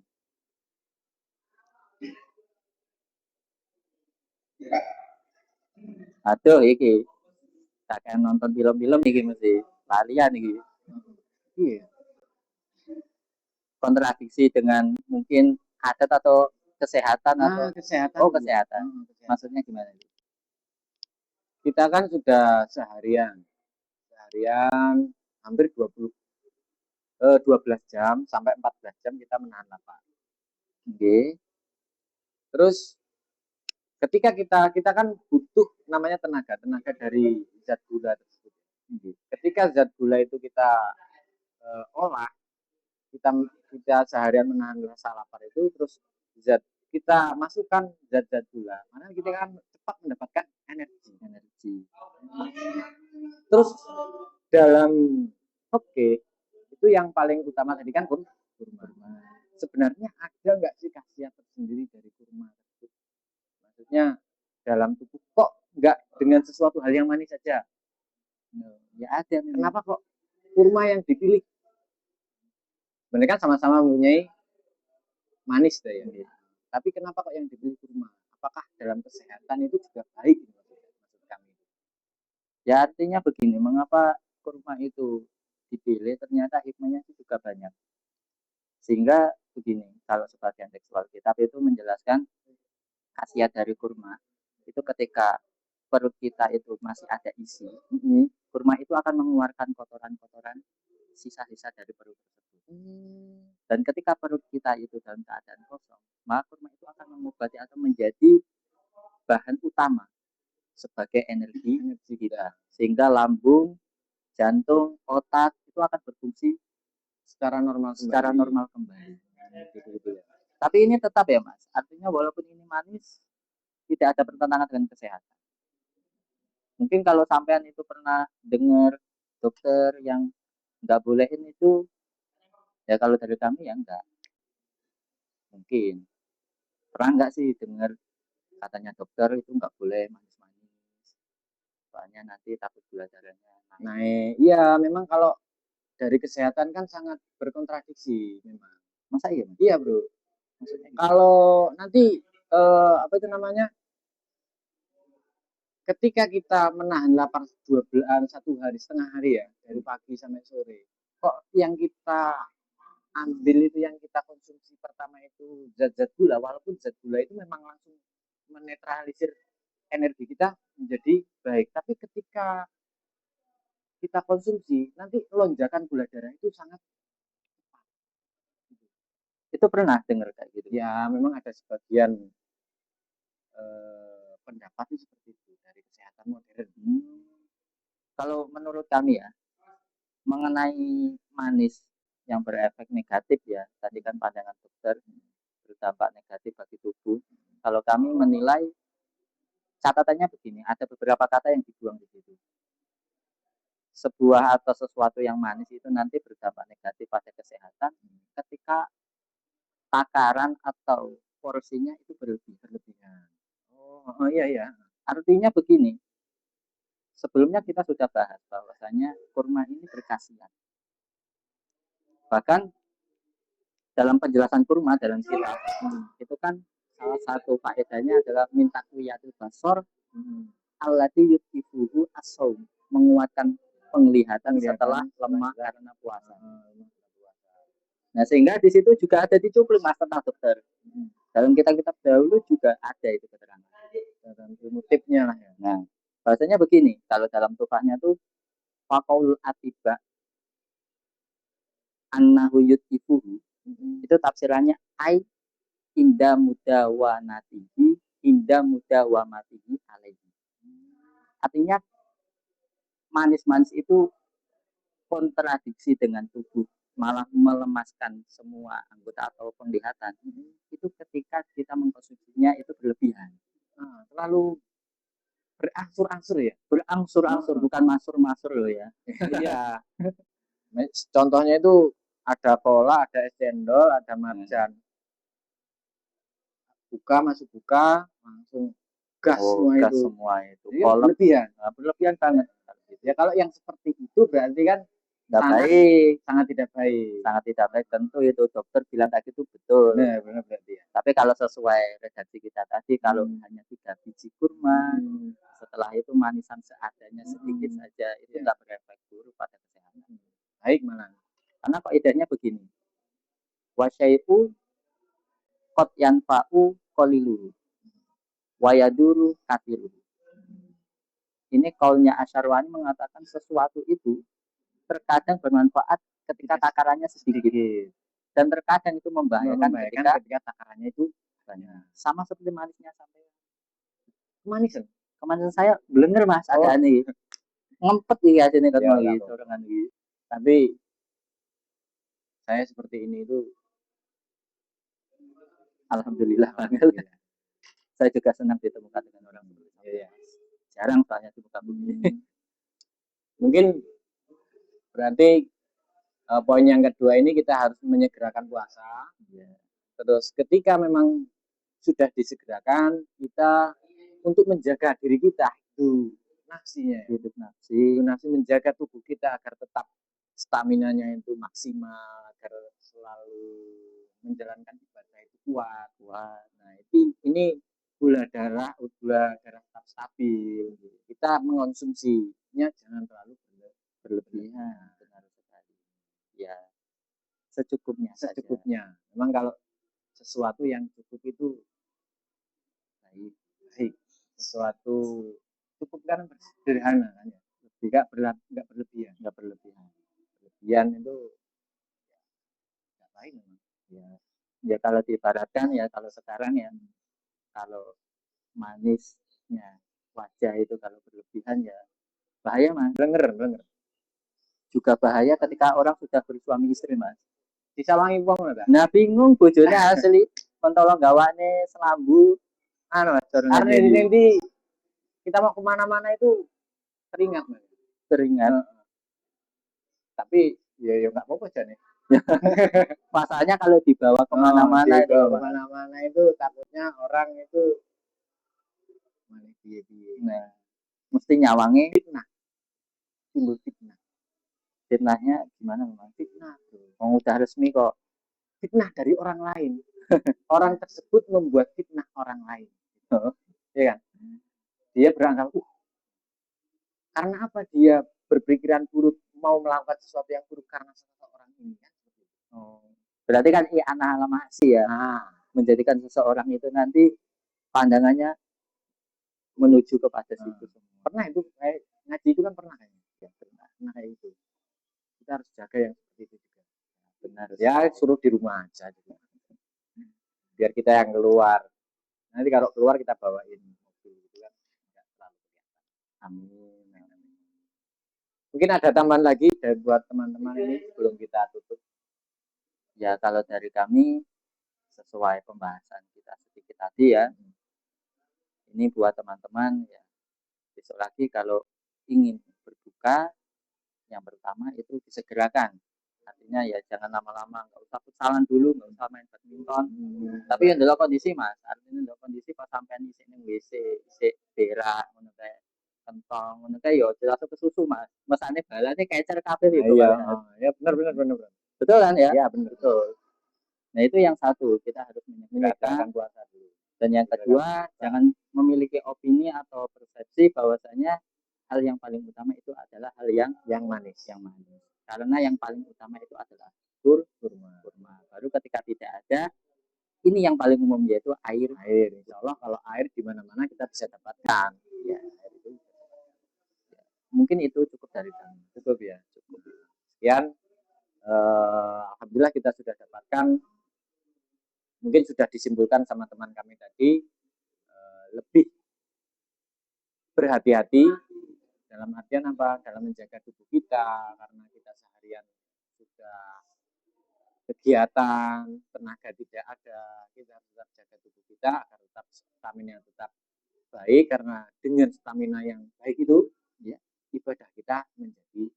Aduh iki kakek nonton film-film iki mesti lalian iki. Iya. Kontradiksi dengan mungkin adat atau kesehatan atau Kesehatan. oh kesehatan. Kesehatan. Maksudnya gimana? Kita kan sudah seharian hampir 12 jam sampai 14 jam kita menahan lapar. Oke. Terus ketika kita kan butuh namanya tenaga dari zat gula tersebut. Ketika zat gula itu kita olah, kita seharian menahan rasa lapar itu, terus kita masukkan zat-zat gula, mana kita kan cepat mendapatkan energi. Terus dalam itu yang paling utama tadi kan kurma. Sebenarnya ada nggak sih khasiat tersendiri dari kurma? Maksudnya dalam tubuh kok nggak dengan sesuatu hal yang manis saja? Ya ada. Kenapa kok kurma yang dipilih? Mereka sama-sama mempunyai manis ya. Tapi kenapa kok yang dipilih kurma? Apakah dalam kesehatan itu juga baik? Maksud kami. Ya artinya begini, mengapa kurma itu dipilih? Ternyata hikmahnya juga banyak. Sehingga begini, kalau sebagian tekstual kitab itu menjelaskan khasiat dari kurma itu ketika perut kita itu masih ada isi, kurma itu akan mengeluarkan kotoran-kotoran sisa-sisa dari perut tersebut. Dan ketika perut kita itu dalam keadaan kosong, maka kurma itu akan mengobati atau menjadi bahan utama sebagai energi kita, sehingga lambung, jantung, otak itu akan berfungsi secara normal kembali. Gitu ya. Tapi ini tetap ya Mas, artinya walaupun ini manis, tidak ada pertentangan dengan kesehatan. Mungkin kalau sampean itu pernah dengar dokter yang nggak bolehin itu, ya kalau dari kami ya enggak. Mungkin pernah nggak sih dengar katanya dokter itu nggak boleh manis-manis, soalnya nanti takut gula darahnya naik. Iya, memang kalau dari kesehatan kan sangat berkontradiksi memang. Masa iya? Iya bro. Maksudnya kalau nanti apa itu namanya? Ketika kita menahan lapar 1 hari, setengah hari ya, dari pagi sampai sore, kok yang kita ambil itu, yang kita konsumsi pertama itu zat-zat gula, walaupun zat gula itu memang langsung menetralisir energi kita menjadi baik, tapi ketika kita konsumsi nanti lonjakan gula darah itu sangat cepat. Itu pernah dengar kayak gitu? Ya memang ada sebagian pendapat seperti itu dari kesehatan modern. Kalau menurut kami ya, mengenai manis yang berefek negatif ya, tadi kan pandangan dokter berdampak negatif bagi tubuh. Kalau kami menilai catatannya begini, ada beberapa kata yang dibuang di situ. Sebuah atau sesuatu yang manis itu nanti berdampak negatif pada kesehatan ketika takaran atau porsinya itu berlebihan. Oh iya iya. Artinya begini, sebelumnya kita sudah bahas bahwasanya kurma ini berkhasiat. Bahkan dalam penjelasan kurma dalam kitab itu kan salah satu faedahnya adalah minta kuyatul basor allati yutifuhu as-saum, menguatkan penglihatan setelah lemah karena puasa. Nah, sehingga di situ juga ada dicuplik Mas tentang dokter. Dalam kitab-kitab dahulu juga ada itu keterangan. Dalam ilmu tipnya lah ya. Nah, bahasanya begini, kalau dalam tufahnya tuh faqaul atiba annahu yutifuhu, itu tafsirannya ai inda mudawanatihi inda mudawamatihi alaihi. Artinya manis-manis itu kontradiksi dengan tubuh, malah melemaskan semua anggota atau penglihatan. Itu ketika kita mengkonsumsinya itu berlebihan. Terlalu berangsur-angsur ya. Berangsur-angsur, bukan masur-masur loh ya. Iya. Contohnya itu ada cola, ada es cendol, ada marjan. Masuk buka, langsung gas semua itu. Jadi berlebihan. Berlebihan banget. Ya kalau yang seperti itu berarti kan Nggak Sangat- baik, sangat tidak baik. sangat tidak baik. Tentu itu dokter bilang tadi itu betul. Benar berarti ya. Tapi kalau sesuai redaksi kita tadi, kalau Hmm. hanya 3 biji kurma, Hmm. setelah itu manisan seadanya sedikit Hmm. saja, itu Ya. nggak berefek buruk pada kesehatan. Baik malah. Karena kaidahnya begini, wasyai'u qad yanfa'u qaliluhu wa yaduru kathiruhu. Ini kaulnya Asyarwani mengatakan sesuatu itu terkadang bermanfaat ketika takarannya sedikit dan terkadang itu membahayakan ketika takarannya itu banyak. Sama seperti manisnya sampai manisan. kemarin saya blenger Mas, Oh. ada nih ngempet iki asine kan Ya, mau nggak gitu apa-apa. dengan iki. Tapi saya seperti ini itu Alhamdulillah banget. alhamdulillah. Saya juga senang ditemukan dengan orang seperti itu. Iya. Jarang soalnya di muka bumi. Mungkin berarti poin yang kedua ini kita harus menyegerakan puasa. Ya. Terus ketika memang sudah disegerakan, kita untuk menjaga diri kita itu nafsinya, Hidup nafsi, menjaga tubuh kita agar tetap staminanya itu maksimal, agar selalu menjalankan ibadah itu kuat. Nah, ini gula darah tetap stabil. Kita mengonsumsinya jangan terlalu berlebihan. benar sekali. Ya, secukupnya. Memang kalau sesuatu yang cukup itu baik. Sesuatu cukup kan sederhana kan ya. Tidak berlebihan. Berlebihan itu nggak baik memang. Ya kalau diibaratkan ya kalau sekarang ya kalau manisnya wajah itu kalau berlebihan ya bahaya Mas. Blenger. Juga bahaya ketika orang sudah bersuami istri Mas. Disawangi wong lho, Nah bingung bojone asli pentolong gawane selambu karena nanti kita mau kemana-mana itu teringat. Tapi ya nggak apa-apa aja nih. Masalahnya kalau dibawa kemana-mana itu takutnya orang itu nah, mesti nyawangi timbul fitnah. Fitnahnya gimana Mas? Fitnah udah resmi kok. Fitnah dari orang lain. Orang tersebut membuat fitnah orang lain. Iya kan? Dia berangkat karena apa dia berpikiran buruk mau melakukan sesuatu yang buruk karena seseorang ini kan? Berarti kan anak alamasi ya. Menjadikan seseorang itu nanti pandangannya menuju kepada situ. Pernah itu kayak ngaji itu kan pernah kayaknya. Ya, pernah kayak itu. Kita harus jaga yang seperti itu juga. Benar. Ya suruh di rumah aja juga. Biar kita yang keluar. Nanti kalau keluar kita bawain mobil gitu kan. Enggak terlalu kelihatan. Amin. Mungkin ada tambahan lagi buat teman-teman ini sebelum kita tutup. Ya kalau dari kami sesuai pembahasan kita sedikit tadi ya. Ini buat teman-teman ya. Besok lagi kalau ingin berbuka, yang pertama itu disegerakan. Artinya ya jangan lama-lama, nggak usah futsalan dulu, nggak usah main badminton. Tapi yang dalam kondisi Mas, artinya dalam kondisi pas sampai di sini WC, berak, kayak kentong, kayak yo jelas ke susu Mas. Masane balane kecer kabeh itu. Ya benar. Betul kan ya? Ya benar. Betul. Nah itu yang satu, kita harus menyegerakan puasa dulu. Dan yang kedua, jangan memiliki opini atau persepsi bahwasanya hal yang paling utama itu adalah hal yang manis. Karena yang paling utama itu adalah kurma. Baru ketika tidak ada, ini yang paling umum yaitu air. Insya Allah kalau air di mana-mana kita bisa dapatkan. Ya, air itu. Ya, mungkin itu cukup dari kami. Cukup. Sekian. Alhamdulillah kita sudah dapatkan. Mungkin sudah disimpulkan sama teman kami tadi. Lebih berhati-hati dalam artian apa? Dalam menjaga tubuh kita karena kita seharian sudah kegiatan, tenaga tidak ada, kita harus tetap jaga tubuh kita agar tetap stamina tetap baik karena dengan stamina yang baik itu ya ibadah kita menjadi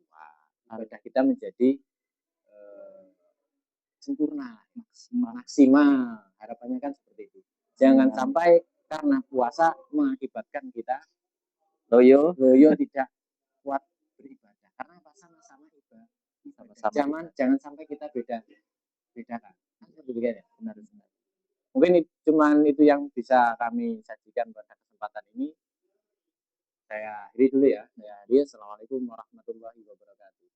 kuat, ibadah kita menjadi sempurna, maksimal. Harapannya kan seperti itu. Jangan sampai karena puasa mengakibatkan kita loyo tidak kuat beribadah. Karena apa? Sama-sama sama jangan sampai kita bedakan. Demikian ya. Benar. Mungkin cuman itu yang bisa kami sajikan pada kesempatan ini. Saya akhiri dulu ya. Assalamualaikum warahmatullahi wabarakatuh.